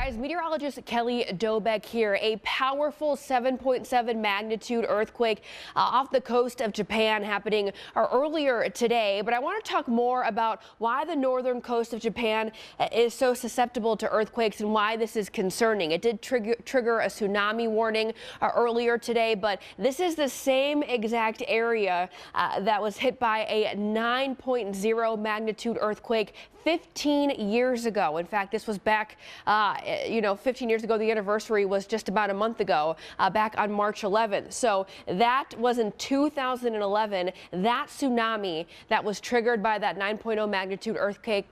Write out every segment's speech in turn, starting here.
Guys, meteorologist Kelly Dobeck here. A powerful 7.7 magnitude earthquake off the coast of Japan happening earlier today. But I want to talk more about why the northern coast of Japan is so susceptible to earthquakes and why this is concerning. It did trigger a tsunami warning earlier today, but this is the same exact area that was hit by a 9.0 magnitude earthquake 15 years ago. In fact, this was back 15 years ago. The anniversary was just about a month ago, back on March 11th. So that was in 2011. That tsunami that was triggered by that 9.0 magnitude earthquake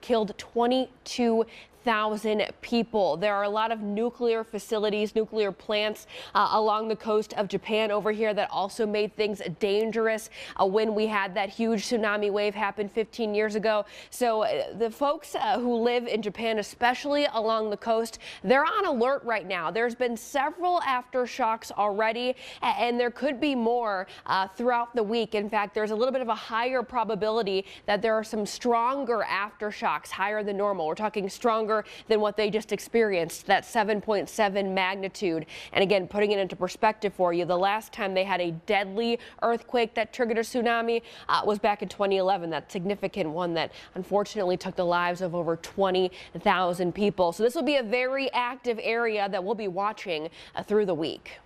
killed 22,000 people. There are a lot of nuclear facilities, nuclear plants along the coast of Japan over here that also made things dangerous when we had that huge tsunami wave happen 15 years ago. So the folks who live in Japan, especially along the coast, they're on alert right now. There's been several aftershocks already, and there could be more throughout the week. In fact, there's a little bit of a higher probability that there are some stronger aftershocks, higher than normal. We're talking stronger than what they just experienced, that 7.7 magnitude. And again, putting it into perspective for you, the last time they had a deadly earthquake that triggered a tsunami was back in 2011, that significant one that unfortunately took the lives of over 20,000 people. So this will be a very active area that we'll be watching through the week.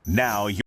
Now